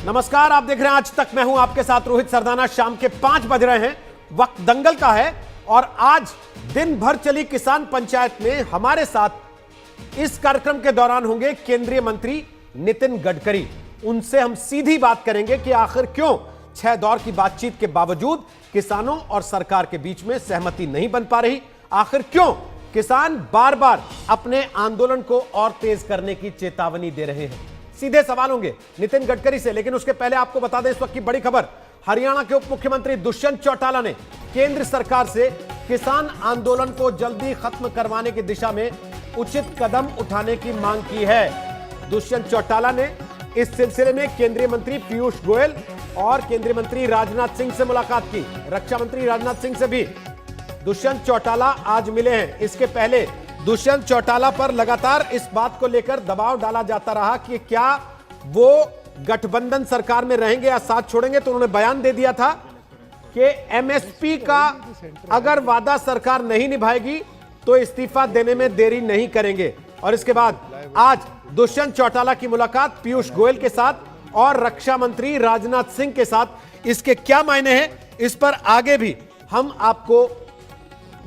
नमस्कार, आप देख रहे हैं आज तक। मैं हूं आपके साथ रोहित सरदाना। शाम के 5 बज रहे हैं, वक्त दंगल का है और आज दिन भर चली किसान पंचायत में हमारे साथ इस कार्यक्रम के दौरान होंगे केंद्रीय मंत्री नितिन गडकरी। उनसे हम सीधी बात करेंगे कि आखिर क्यों 6 दौर की बातचीत के बावजूद किसानों और सरकार के बीच में सहमति नहीं बन पा रही। आखिर क्यों किसान बार बार अपने आंदोलन को और तेज करने की चेतावनी दे रहे हैं। सीधे सवाल होंगे नितिन गडकरी से, लेकिन उसके पहले आपको बता दें इस वक्त की बड़ी खबर। हरियाणा के उप मुख्यमंत्री दुष्यंत चौटाला ने केंद्र सरकार से किसान आंदोलन को जल्दी खत्म करवाने की दिशा में उचित कदम उठाने की मांग की है। दुष्यंत चौटाला ने इस सिलसिले में केंद्रीय मंत्री पीयूष गोयल और केंद्रीय मंत्री राजनाथ सिंह से मुलाकात की। रक्षा मंत्री राजनाथ सिंह से भी दुष्यंत चौटाला आज मिले हैं। इसके पहले दुष्यंत चौटाला पर लगातार इस बात को लेकर दबाव डाला जाता रहा कि क्या वो गठबंधन सरकार में रहेंगे या साथ छोड़ेंगे, तो उन्होंने बयान दे दिया था कि एमएसपी का अगर वादा सरकार नहीं निभाएगी तो इस्तीफा देने में देरी नहीं करेंगे। और इसके बाद आज दुष्यंत चौटाला की मुलाकात पीयूष गोयल के साथ और रक्षा मंत्री राजनाथ सिंह के साथ। इसके क्या मायने हैं, इस पर आगे भी हम आपको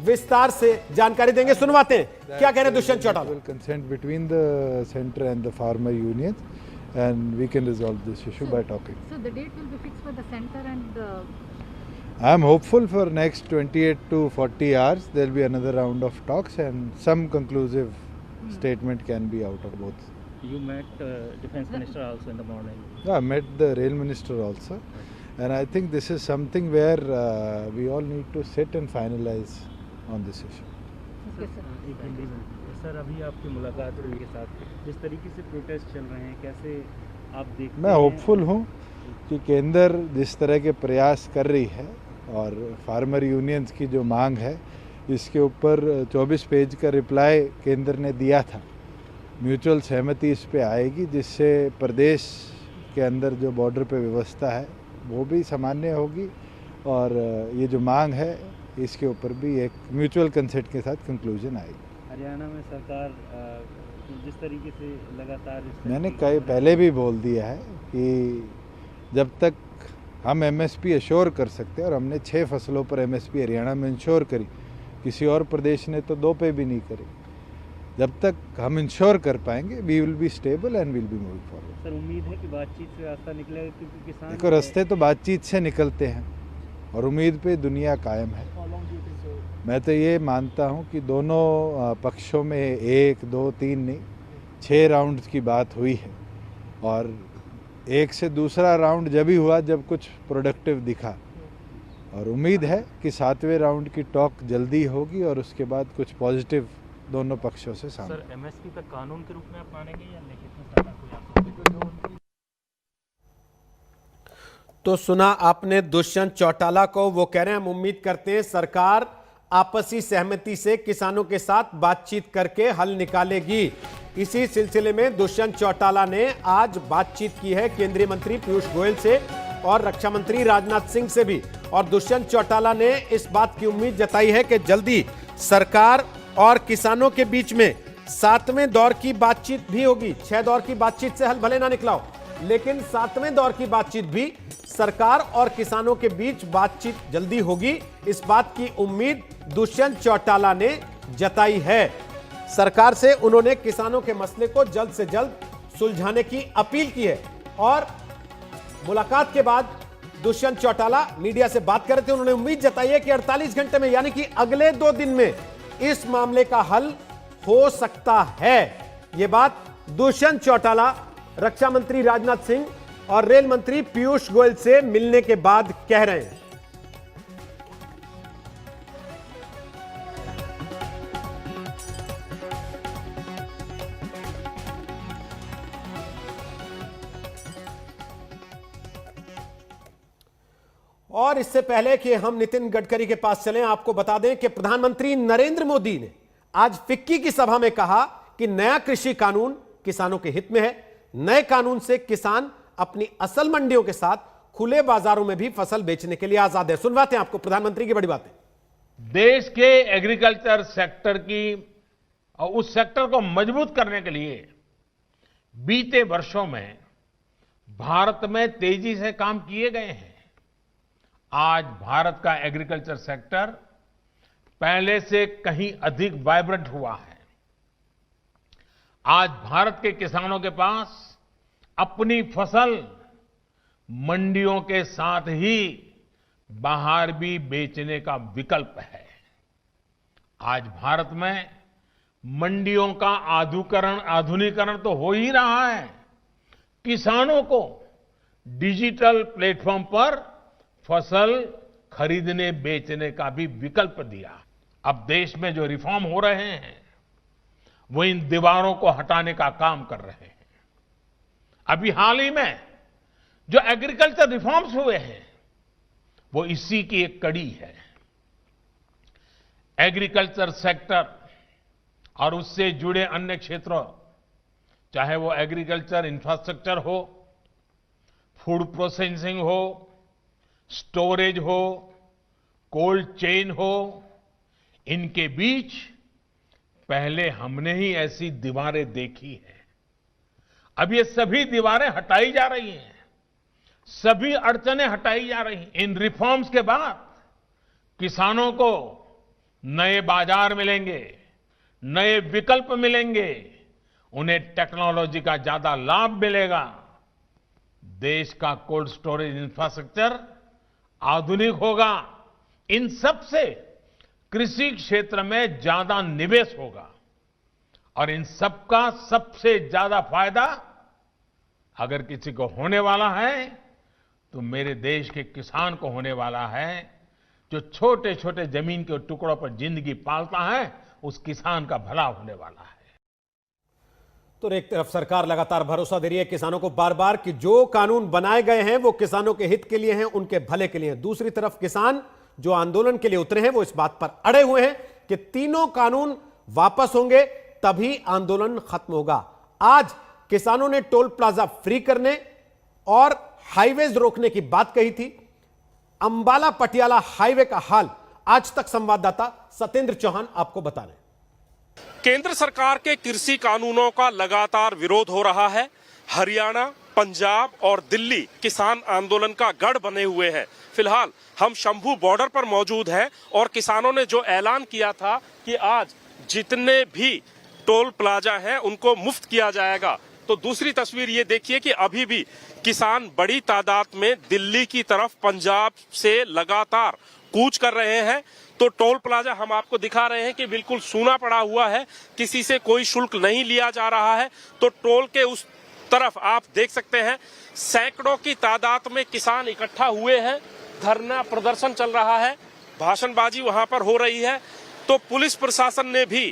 विस्तार से जानकारी देंगे। सुनवाते हैं क्या कह रहे हैं Dushyant Chautala. Consent between the center and the farmer unions, and we can resolve this issue by talking. So the date will be fixed for the center and I am hopeful for next 28 to 40 hours there will be another round of talks and some conclusive statement can be out of both. You met defense minister also in the morning. Yeah, I met the rail minister also, and I think this is something where we all need to sit and finalize on this issue. एक हिंदी में sir, अभी आपकी मुलाकात हुई के साथ जिस तरीके से प्रोटेस्ट चल रहे हैं, कैसे आप देखते हैं? मैं होपफुल हूँ कि केंद्र जिस तरह के प्रयास कर रही है और फार्मर यूनियंस की जो मांग है, इसके ऊपर 24 पेज का रिप्लाई केंद्र ने दिया था। म्यूचुअल सहमति इस पे आएगी जिससे प्रदेश के अंदर जो बॉर्डर पे व्यवस्था है वो भी सामान्य होगी और ये जो मांग है इसके ऊपर भी एक म्यूचुअल कंसेंट के साथ कंक्लूजन आएगी। हरियाणा में सरकार जिस तरीके से लगातार मैंने कई पहले भी बोल दिया है कि जब तक हम एमएसपी अश्योर कर सकते हैं, और हमने 6 फसलों पर एमएसपी हरियाणा में इंश्योर करी, किसी और प्रदेश ने तो 2 पे भी नहीं करी। जब तक हम इंश्योर कर पाएंगे we will be stable and will be moving forward. Sir, उम्मीद है कि बातचीत से रास्ता निकलेगा, क्योंकि किसान देखो रास्ते तो बातचीत से निकलते हैं और उम्मीद पे दुनिया कायम है। मैं तो ये मानता हूँ कि दोनों पक्षों में 1, 2, 3 नहीं 6 राउंड की बात हुई है और एक से दूसरा राउंड जब ही हुआ जब कुछ प्रोडक्टिव दिखा, और उम्मीद है कि 7वें राउंड की टॉक जल्दी होगी और उसके बाद कुछ पॉजिटिव दोनों पक्षों से सामने। सर, एमएसपी का कानून के रूप में आप मानेंगे या लिखित में? तो सुना आपने दुष्यंत चौटाला को। वो कह रहे हैं हम उम्मीद करते हैं सरकार आपसी सहमति से किसानों के साथ बातचीत करके हल निकालेगी। इसी सिलसिले में दुष्यंत चौटाला ने आज बातचीत की है केंद्रीय मंत्री पीयूष गोयल से और रक्षा मंत्री राजनाथ सिंह से भी। और दुष्यंत चौटाला ने इस बात की उम्मीद जताई है कि जल्दी सरकार और किसानों के बीच में 7वें दौर की बातचीत भी होगी। 6 दौर की बातचीत से हल भले ना निकला हो, लेकिन 7वें दौर की बातचीत भी सरकार और किसानों के बीच बातचीत जल्दी होगी। इस बात की उम्मीद दुष्यंत चौटाला ने जताई है। सरकार से उन्होंने किसानों के मसले को जल्द से जल्द सुलझाने की अपील की है। और मुलाकात के बाद दुष्यंत चौटाला मीडिया से बात कर रहे थे। उन्होंने उम्मीद जताई है कि 48 घंटे में, यानी कि अगले 2 दिन में इस मामले का हल हो सकता है। यह बात दुष्यंत चौटाला रक्षा मंत्री राजनाथ सिंह और रेल मंत्री पीयूष गोयल से मिलने के बाद कह रहे हैं। और इससे पहले कि हम नितिन गडकरी के पास चलें, आपको बता दें कि प्रधानमंत्री नरेंद्र मोदी ने आज फिक्की की सभा में कहा कि नया कृषि कानून किसानों के हित में है। नए कानून से किसान अपनी असल मंडियों के साथ खुले बाजारों में भी फसल बेचने के लिए आजाद है। सुनवाते हैं आपको प्रधानमंत्री की बड़ी बातें। देश के एग्रीकल्चर सेक्टर की और उस सेक्टर को मजबूत करने के लिए बीते वर्षों में भारत में तेजी से काम किए गए हैं। आज भारत का एग्रीकल्चर सेक्टर पहले से कहीं अधिक वाइब्रेंट हुआ है। आज भारत के किसानों के पास अपनी फसल मंडियों के साथ ही बाहर भी बेचने का विकल्प है। आज भारत में मंडियों का आधुनिकीकरण तो हो ही रहा है। किसानों को डिजिटल प्लेटफॉर्म पर फसल खरीदने बेचने का भी विकल्प दिया। अब देश में जो रिफॉर्म हो रहे हैं वो इन दीवारों को हटाने का काम कर रहे हैं। अभी हाल ही में जो एग्रीकल्चर रिफॉर्म्स हुए हैं वो इसी की एक कड़ी है। एग्रीकल्चर सेक्टर और उससे जुड़े अन्य क्षेत्रों, चाहे वो एग्रीकल्चर इंफ्रास्ट्रक्चर हो, फूड प्रोसेसिंग हो, स्टोरेज हो, कोल्ड चेन हो, इनके बीच पहले हमने ही ऐसी दीवारें देखी हैं। अब ये सभी दीवारें हटाई जा रही हैं, सभी अड़चनें हटाई जा रही हैं। इन रिफॉर्म्स के बाद किसानों को नए बाजार मिलेंगे, नए विकल्प मिलेंगे, उन्हें टेक्नोलॉजी का ज्यादा लाभ मिलेगा। देश का कोल्ड स्टोरेज इंफ्रास्ट्रक्चर आधुनिक होगा। इन सब से कृषि क्षेत्र में ज्यादा निवेश होगा और इन सब का सबसे ज्यादा फायदा अगर किसी को होने वाला है तो मेरे देश के किसान को होने वाला है। जो छोटे छोटे जमीन के टुकड़ों पर जिंदगी पालता है, उस किसान का भला होने वाला है। तो एक तरफ सरकार लगातार भरोसा दे रही है किसानों को बार बार कि जो कानून बनाए गए हैं वो किसानों के हित के लिए हैं, उनके भले के लिए हैं। दूसरी तरफ किसान जो आंदोलन के लिए उतरे हैं वो इस बात पर अड़े हुए हैं कि तीनों कानून वापस होंगे तभी आंदोलन खत्म होगा। आज किसानों ने टोल प्लाजा फ्री करने और हाईवेज रोकने की बात कही थी। अंबाला पटियाला हाईवे का हाल आज तक संवाददाता सत्येंद्र चौहान आपको बता रहे हैं। केंद्र सरकार के कृषि कानूनों का लगातार विरोध हो रहा है। हरियाणा, पंजाब और दिल्ली किसान आंदोलन का गढ़ बने हुए हैं। फिलहाल हम शंभू बॉर्डर पर मौजूद हैं और किसानों ने जो ऐलान किया था कि आज जितने भी टोल प्लाजा हैं उनको मुफ्त किया जाएगा। तो दूसरी तस्वीर ये देखिए कि अभी भी किसान बड़ी तादाद में दिल्ली की तरफ पंजाब से लगातार कूच कर रहे हैं। तो टोल प्लाजा हम आपको दिखा रहे हैं कि बिल्कुल सूना पड़ा हुआ है, किसी से कोई शुल्क नहीं लिया जा रहा है। तो टोल के उस तरफ आप देख सकते हैं सैकड़ों की तादाद में किसान इकट्ठा हुए हैं। धरना प्रदर्शन चल रहा है, भाषणबाजी वहां पर हो रही है। तो पुलिस प्रशासन ने भी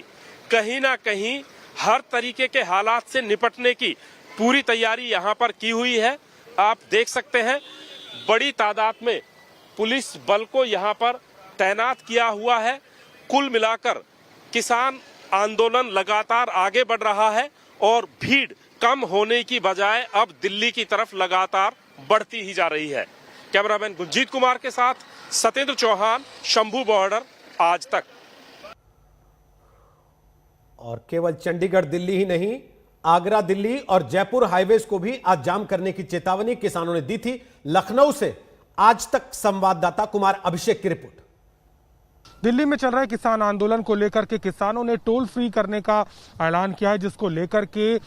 कहीं ना कहीं हर तरीके के हालात से निपटने की पूरी तैयारी यहां पर की हुई है। आप देख सकते हैं बड़ी तादाद में पुलिस बल को यहां पर तैनात किया हुआ है। कुल मिलाकर किसान आंदोलन लगातार आगे बढ़ रहा है और भीड़ कम होने की बजाय अब दिल्ली की तरफ लगातार बढ़ती ही जा रही है। कैमरामैन गुंजीत कुमार के साथ सत्येंद्र चौहान, शंभू बॉर्डर, आज तक। और केवल चंडीगढ़ दिल्ली ही नहीं, आगरा दिल्ली और जयपुर हाईवेज को भी आज जाम करने की चेतावनी किसानों ने दी थी। लखनऊ से आज तक संवाददाता कुमार अभिषेक की रिपोर्ट। दिल्ली में चल रहे किसान आंदोलन को लेकर के किसानों ने टोल फ्री करने का ऐलान किया है, जिसको लेकर के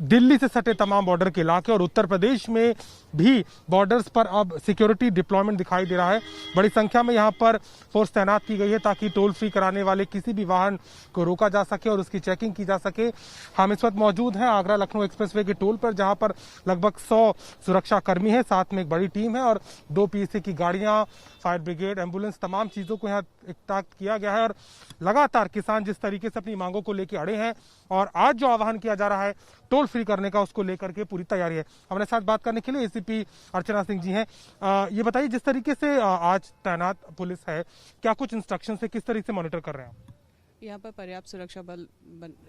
दिल्ली से सटे तमाम बॉर्डर के इलाके और उत्तर प्रदेश में भी बॉर्डर्स पर अब सिक्योरिटी डिप्लॉयमेंट दिखाई दे रहा है। बड़ी संख्या में यहां पर फोर्स तैनात की गई है ताकि टोल फ्री कराने वाले किसी भी वाहन को रोका जा सके और उसकी चेकिंग की जा सके। हम इस वक्त मौजूद हैं आगरा लखनऊ एक्सप्रेसवे के टोल पर, जहां पर लगभग 100 सुरक्षा कर्मी है, साथ में एक बड़ी टीम है और 2 पीएसए की गाड़ियां, फायर ब्रिगेड, एम्बुलेंस, तमाम चीजों को यहाँ इकट्ठा किया गया है। और लगातार किसान जिस तरीके से अपनी मांगों को लेकर अड़े हैं और आज जो आह्वान किया जा रहा है टोल फ्री करने का, उसको लेकर के पूरी तैयारी है। हमारे साथ बात करने के लिए एसीपी अर्चना सिंह जी हैं। ये बताइए, जिस तरीके से आज तैनात पुलिस है, क्या कुछ इंस्ट्रक्शन से किस तरीके से मॉनिटर कर रहे हैं? यहाँ पर पर्याप्त सुरक्षा बल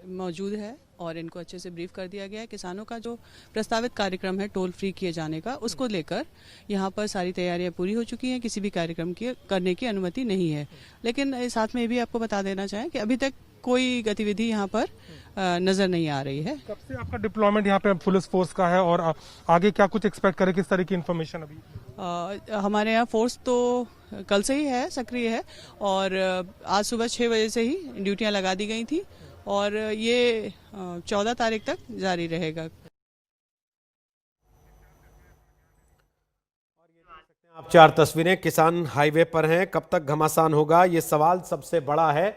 मौजूद है और इनको अच्छे से ब्रीफ कर दिया गया है। किसानों का जो प्रस्तावित कार्यक्रम है टोल फ्री किए जाने का, उसको लेकर यहाँ पर सारी तैयारियां पूरी हो चुकी हैं। किसी भी कार्यक्रम की करने की अनुमति नहीं है। लेकिन साथ में ये भी आपको बता देना चाहें कि अभी तक कोई गतिविधि यहाँ पर नजर नहीं आ रही है। कब से आपका डिप्लॉयमेंट यहाँ पे पुलिस फोर्स का है और आगे क्या कुछ एक्सपेक्ट करें, किस तरह की इन्फॉर्मेशन अभी? हमारे यहाँ फोर्स तो कल से ही है, सक्रिय है, और आज सुबह 6 बजे से ही ड्यूटियां लगा दी गई थी और ये 14 तारीख तक जारी रहेगा। आप 4 तस्वीरें किसान हाईवे पर हैं, कब तक घमासान होगा ये सवाल सबसे बड़ा है।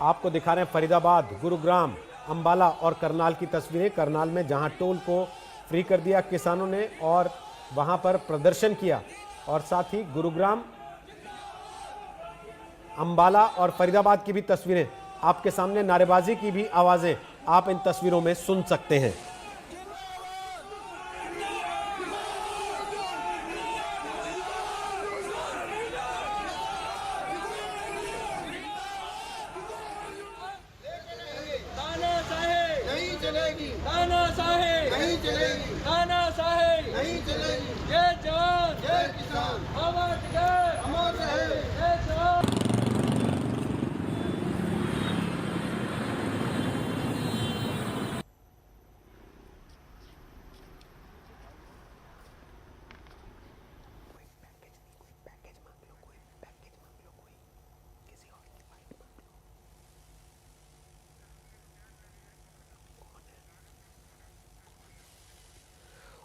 आपको दिखा रहे हैं फरीदाबाद, गुरुग्राम, अंबाला और करनाल की तस्वीरें। करनाल में जहां टोल को फ्री कर दिया किसानों ने और वहां पर प्रदर्शन किया, और साथ ही गुरुग्राम, अंबाला और फरीदाबाद की भी तस्वीरें आपके सामने, नारेबाजी की भी आवाजें आप इन तस्वीरों में सुन सकते हैं।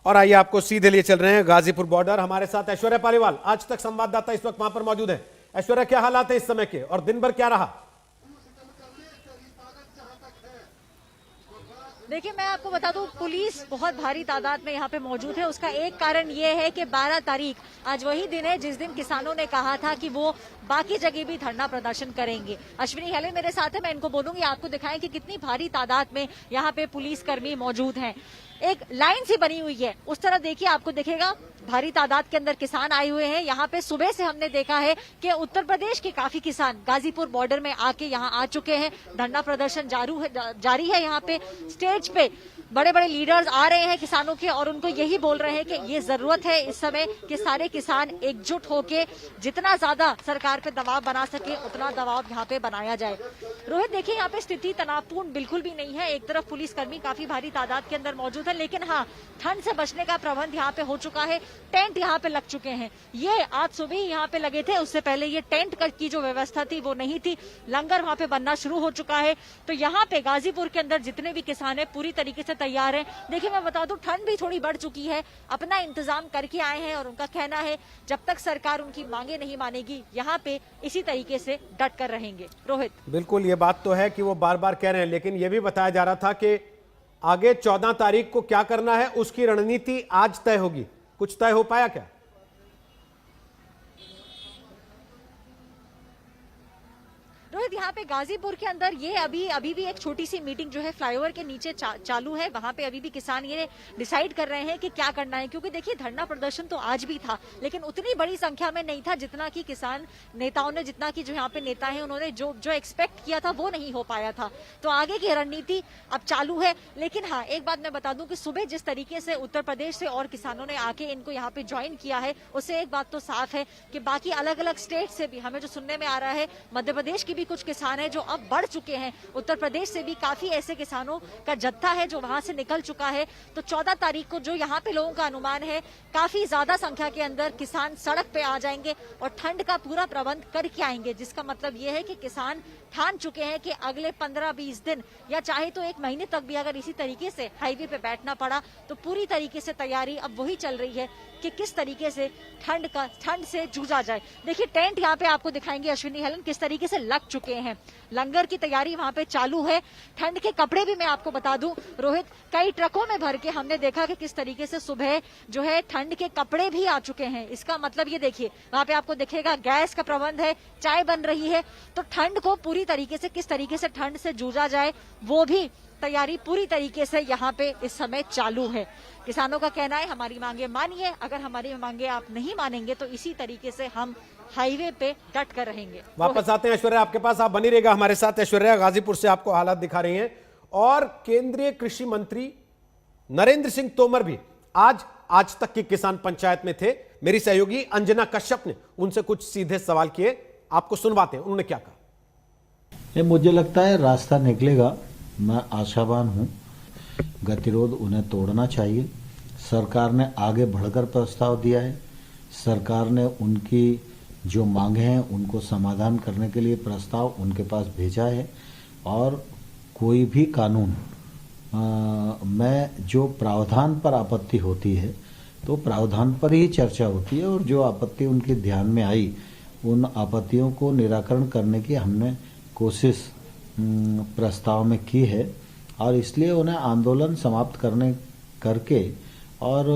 और आइए आपको सीधे लिए चल रहे हैं गाजीपुर बॉर्डर। हमारे साथ ऐश्वर्या पालीवाल, आज तक संवाददाता, इस वक्त वहां पर मौजूद है। ऐश्वर्या, क्या हालात है इस समय के और दिन भर क्या रहा? देखिए, मैं आपको बता दूं, पुलिस बहुत भारी तादाद में यहाँ पे मौजूद है। उसका एक कारण ये है कि 12 तारीख आज वही दिन है जिस दिन किसानों ने कहा था कि वो बाकी जगह भी धरना प्रदर्शन करेंगे। अश्विनी हेलेन मेरे साथ है, मैं इनको बोलूंगी आपको दिखाएं कि कितनी भारी तादाद में यहाँ पे पुलिसकर्मी मौजूद हैं। एक लाइन सी बनी हुई है, उस तरह देखिए, आपको दिखेगा भारी तादाद के अंदर किसान आए हुए हैं। यहाँ पे सुबह से हमने देखा है कि उत्तर प्रदेश के काफी किसान गाजीपुर बॉर्डर में आके यहाँ आ चुके हैं। धरना प्रदर्शन जारी है। यहाँ पे स्टेज पे बड़े बड़े लीडर्स आ रहे हैं किसानों के और उनको यही बोल रहे हैं कि ये जरूरत है इस समय कि सारे किसान एकजुट होके जितना ज्यादा सरकार पे दबाव बना सके उतना दबाव यहाँ पे बनाया जाए। रोहित, देखिए, यहाँ पे स्थिति तनावपूर्ण बिल्कुल भी नहीं है। एक तरफ पुलिसकर्मी काफी भारी तादाद के अंदर मौजूद है, लेकिन हाँ, ठंड से बचने का प्रबंध यहाँ पे हो चुका है। टेंट यहाँ पे लग चुके हैं। ये आज सुबह ही यहाँ पे लगे थे, उससे पहले ये टेंट की जो व्यवस्था थी वो नहीं थी। लंगर वहाँ पे बनना शुरू हो चुका है। तो यहाँ पे गाजीपुर के अंदर जितने भी किसान है पूरी तरीके से तैयार है। देखिए, मैं बता दूं, ठंड भी थोड़ी बढ़ चुकी है, अपना इंतजाम करके आए हैं और उनका कहना है जब तक सरकार उनकी मांगे नहीं मानेगी यहाँ पे इसी तरीके से डट कर रहेंगे। रोहित, बिल्कुल, ये बात तो है कि वो बार बार कह रहे हैं, लेकिन ये भी बताया जा रहा था कि आगे 14 तारीख को क्या करना है उसकी रणनीति आज तय होगी। कुछ तय हो पाया क्या? रोहित, यहाँ पे गाजीपुर के अंदर ये अभी भी एक छोटी सी मीटिंग जो है फ्लाईओवर के नीचे चालू है। वहाँ पे अभी भी किसान ये डिसाइड कर रहे हैं कि क्या करना है, क्योंकि देखिए, धरना प्रदर्शन तो आज भी था लेकिन उतनी बड़ी संख्या में नहीं था जितना कि किसान नेताओं ने, जितना कि जो यहाँ पे नेता है उन्होंने जो एक्सपेक्ट किया था वो नहीं हो पाया था। तो आगे की रणनीति अब चालू है। लेकिन हाँ, एक बात मैं बता दूं कि सुबह जिस तरीके से उत्तर प्रदेश से और किसानों ने आके इनको यहाँ पे ज्वाइन किया है, उससे एक बात तो साफ है कि बाकी अलग अलग स्टेट से भी हमें जो सुनने में आ रहा है, मध्य प्रदेश की भी कुछ किसान है जो अब बढ़ चुके हैं। उत्तर प्रदेश से भी काफी ऐसे किसानों का जत्था है जो वहां से निकल चुका है। तो 14 तारीख को जो यहाँ पे लोगों का अनुमान है, काफी ज्यादा संख्या के अंदर किसान सड़क पे आ जाएंगे और ठंड का पूरा प्रबंध करके आएंगे। जिसका मतलब ये है कि किसान ठान चुके हैं कि अगले 15-20 दिन या चाहे तो 1 महीने तक भी अगर इसी तरीके से हाईवे पे बैठना पड़ा तो पूरी तरीके से तैयारी अब वही चल रही है कि किस तरीके से ठंड से जूझा जाए। देखिए, टेंट यहाँ पे आपको दिखाएंगे अश्विनी हेलन किस तरीके से लग चुके हैं। लंगर की तैयारी वहाँ पे चालू है। ठंड के कपड़े भी मैं आपको बता दूं रोहित, कई ट्रकों में भर के हमने देखा कि किस तरीके से सुबह जो है ठंड के कपड़े भी आ चुके हैं। इसका मतलब ये देखिए, वहाँ पे आपको दिखेगा गैस का प्रबंध है, चाय बन रही है। तो ठंड को पूरी तरीके से, किस तरीके से ठंड से जूझा जाए, वो भी तैयारी पूरी तरीके से यहाँ पे इस समय चालू है। किसानों का कहना है हमारी मांगे मानिए, अगर हमारी मांगे आप नहीं मानेंगे तो इसी तरीके से हम हाईवे पे डट कर रहेंगे। वापस आते हैं ऐश्वर्या आपके पास, आप बनी रहेगा हमारे साथ। ऐश्वर्या, गाजीपुर से आपको हालात दिखा रही हैं और केंद्रीय कृषि मंत्री नरेंद्र सिंह तोमर भी आज तक की किसान पंचायत में थे। मेरी सहयोगी अंजना कश्यप ने उनसे कुछ सीधे सवाल किए, आपको सुनवाते हैं उन्होंने क्या कहा। ये मुझे लगता है रास्ता निकलेगा, मैं आशावान हूँ। गतिरोध उन्हें तोड़ना चाहिए। सरकार ने आगे बढ़कर प्रस्ताव दिया है, सरकार ने उनकी जो मांगे हैं उनको समाधान करने के लिए प्रस्ताव उनके पास भेजा है। और कोई भी कानून में जो प्रावधान पर आपत्ति होती है तो प्रावधान पर ही चर्चा होती है, और जो आपत्ति उनके ध्यान में आई उन आपत्तियों को निराकरण करने की हमने कोशिश प्रस्ताव में की है। और इसलिए उन्हें आंदोलन समाप्त करके और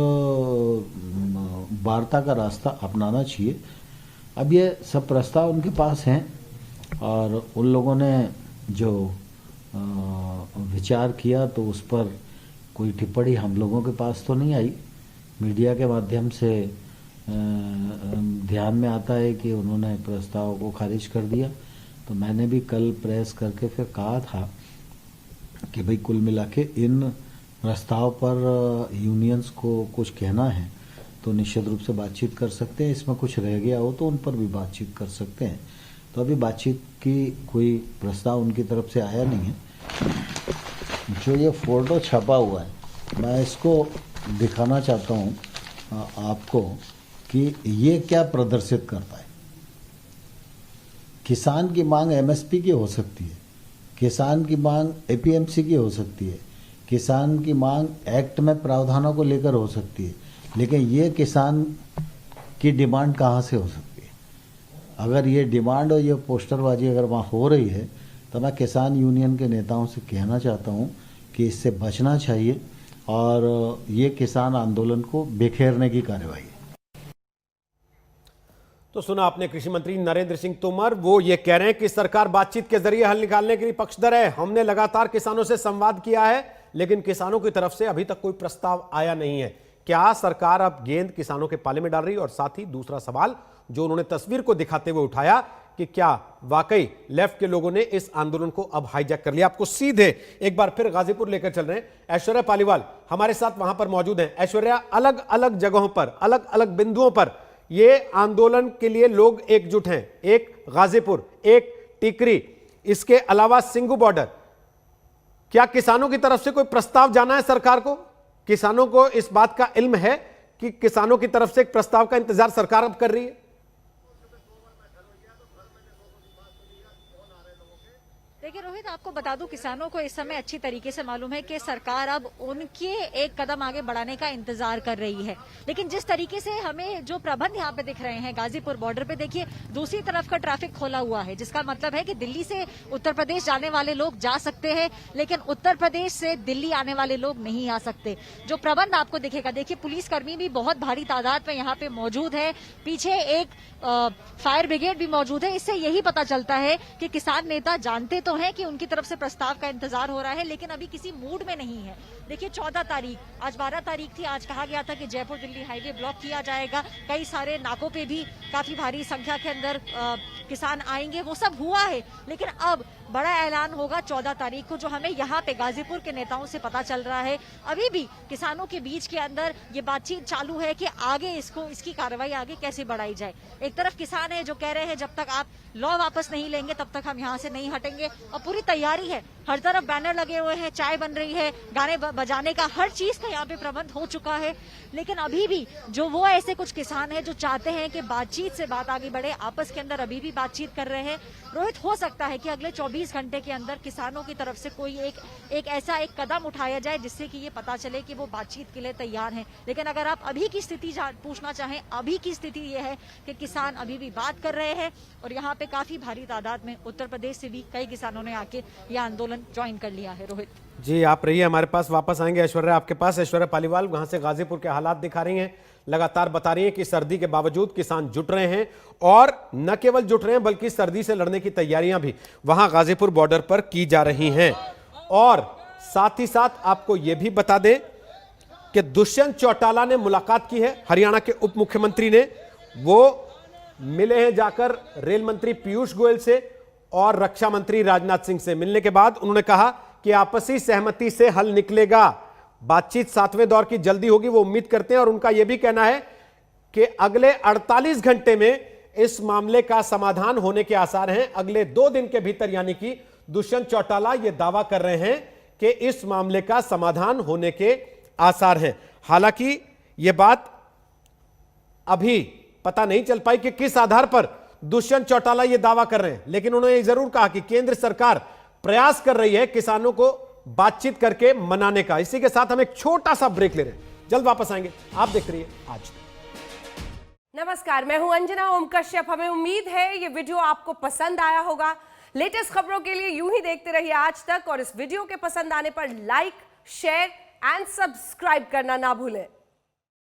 वार्ता का रास्ता अपनाना चाहिए। अब ये सब प्रस्ताव उनके पास हैं और उन लोगों ने जो विचार किया तो उस पर कोई टिप्पणी हम लोगों के पास तो नहीं आई। मीडिया के माध्यम से ध्यान में आता है कि उन्होंने प्रस्ताव को खारिज कर दिया। तो मैंने भी कल प्रेस करके फिर कहा था कि भाई कुल मिला के इन प्रस्ताव पर यूनियंस को कुछ कहना है तो निश्चित रूप से बातचीत कर सकते हैं, इसमें कुछ रह गया हो तो उन पर भी बातचीत कर सकते हैं। तो अभी बातचीत की कोई प्रस्ताव उनकी तरफ से आया नहीं है। जो ये फोटो छपा हुआ है मैं इसको दिखाना चाहता हूँ आपको कि ये क्या प्रदर्शित करता है। किसान की मांग एमएसपी की हो सकती है, किसान की मांग एपीएमसी की हो सकती है, किसान की मांग एक्ट में प्रावधानों को लेकर हो सकती है, लेकिन ये किसान की डिमांड कहाँ से हो सकती है। अगर ये डिमांड और ये पोस्टरबाजी अगर वहाँ हो रही है तो मैं किसान यूनियन के नेताओं से कहना चाहता हूँ कि इससे बचना चाहिए और ये किसान आंदोलन को बिखेरने की कार्रवाई है। तो सुना आपने कृषि मंत्री नरेंद्र सिंह तोमर, वो ये कह रहे हैं कि सरकार बातचीत के जरिए हल निकालने के लिए पक्षधर है। हमने लगातार किसानों से संवाद किया है लेकिन किसानों की तरफ से अभी तक कोई प्रस्ताव आया नहीं है। क्या सरकार अब गेंद किसानों के पाले में डाल रही है? और साथ ही दूसरा सवाल जो उन्होंने तस्वीर को दिखाते हुए उठाया कि क्या वाकई लेफ्ट के लोगों ने इस आंदोलन को अब हाईजैक कर लिया। आपको सीधे एक बार फिर गाजीपुर लेकर चल रहे हैं। ऐश्वर्या पालीवाल हमारे साथ वहां पर मौजूद हैं। ऐश्वर्या, अलग अलग जगहों पर, अलग अलग बिंदुओं पर ये आंदोलन के लिए लोग एकजुट हैं। एक गाजीपुर, एक टिकरी, इसके अलावा सिंगू बॉर्डर। क्या किसानों की तरफ से कोई प्रस्ताव जाना है सरकार को? किसानों को इस बात का इल्म है कि किसानों की तरफ से एक प्रस्ताव का इंतजार सरकार अब कर रही है? देखिए रोहित, आपको बता दूं, किसानों को इस समय अच्छी तरीके से मालूम है कि सरकार अब उनके एक कदम आगे बढ़ाने का इंतजार कर रही है। लेकिन जिस तरीके से हमें जो प्रबंध यहाँ पे दिख रहे हैं गाजीपुर बॉर्डर पे, देखिए दूसरी तरफ का ट्रैफिक खोला हुआ है, जिसका मतलब है कि दिल्ली से उत्तर प्रदेश जाने वाले लोग जा सकते हैं लेकिन उत्तर प्रदेश से दिल्ली आने वाले लोग नहीं आ सकते। जो प्रबंध आपको दिखेगा, देखिए पुलिसकर्मी भी बहुत भारी तादाद में यहाँ पे मौजूद है, पीछे एक फायर ब्रिगेड भी मौजूद है। इससे यही पता चलता है कि किसान नेता जानते तो हैं कि उनकी तरफ से प्रस्ताव का इंतजार हो रहा है लेकिन अभी किसी मूड में नहीं है। देखिए 14 तारीख, आज 12 तारीख थी, आज कहा गया था कि जयपुर दिल्ली हाईवे ब्लॉक किया जाएगा, कई सारे नाकों पे भी काफी भारी संख्या के अंदर किसान आएंगे, वो सब हुआ है। लेकिन अब बड़ा ऐलान होगा 14 तारीख को, जो हमें यहाँ पे गाजीपुर के नेताओं से पता चल रहा है। अभी भी किसानों के बीच के अंदर ये बातचीत चालू है कि आगे इसकी कार्रवाई आगे कैसे बढ़ाई जाए। एक तरफ किसान है जो कह रहे हैं जब तक आप लॉ वापस नहीं लेंगे तब तक हम यहाँ से नहीं हटेंगे, और पूरी तैयारी है, हर तरफ बैनर लगे हुए हैं, चाय बन रही है, गाने बजाने का हर चीज का यहाँ पे प्रबंध हो चुका है। लेकिन अभी भी जो वो ऐसे कुछ किसान हैं जो चाहते हैं कि बातचीत से बात आगे बढ़े, आपस के अंदर अभी भी बातचीत कर रहे हैं। रोहित, हो सकता है कि अगले 24 घंटे के अंदर किसानों की तरफ से कोई एक ऐसा कदम उठाया जाए जिससे कि ये पता चले कि वो बातचीत के लिए तैयार हैं। लेकिन अगर आप अभी की स्थिति पूछना चाहें, अभी की स्थिति ये है कि किसान अभी भी बात कर रहे हैं और यहाँ पे काफी भारी तादाद में उत्तर प्रदेश से भी कई किसानों ने आके ये आंदोलन ज्वाइन कर लिया है। रोहित जी, आप रहिए हमारे पास, वापस आएंगे ऐश्वर्या आपके पास। ऐश्वर्या पालीवाल वहां से गाजीपुर के हालात दिखा रही हैं, लगातार बता रही हैं कि सर्दी के बावजूद किसान जुट रहे हैं और न केवल जुट रहे हैं बल्कि सर्दी से लड़ने की तैयारियां भी वहां गाजीपुर बॉर्डर पर की जा रही हैं। और साथ ही साथ आपको यह भी बता दें कि दुष्यंत चौटाला ने मुलाकात की है, हरियाणा के उप मुख्यमंत्री ने। वो मिले हैं जाकर रेल मंत्री पीयूष गोयल से और रक्षा मंत्री राजनाथ सिंह से। मिलने के बाद उन्होंने कहा कि आपसी सहमति से हल निकलेगा, बातचीत 7वें दौर की जल्दी होगी, वो उम्मीद करते हैं। और उनका यह भी कहना है कि अगले 48 घंटे में इस मामले का समाधान होने के आसार हैं। अगले 2 दिन के भीतर, यानी कि दुष्यंत चौटाला यह दावा कर रहे हैं कि इस मामले का समाधान होने के आसार हैं। हालांकि यह बात अभी पता नहीं चल पाई कि किस आधार पर दुष्यंत चौटाला यह दावा कर रहे हैं, लेकिन उन्होंने यह जरूर कहा कि केंद्र सरकार प्रयास कर रही है किसानों को बातचीत करके मनाने का। इसी के साथ हम एक छोटा सा ब्रेक ले रहे हैं, जल्द वापस आएंगे। आप देख रही है आज। नमस्कार, मैं हूं अंजना ओम कश्यप। हमें उम्मीद है ये वीडियो आपको पसंद आया होगा। लेटेस्ट खबरों के लिए यूं ही देखते रहिए आज तक, और इस वीडियो के पसंद आने पर लाइक, शेयर एंड सब्सक्राइब करना ना भूलें।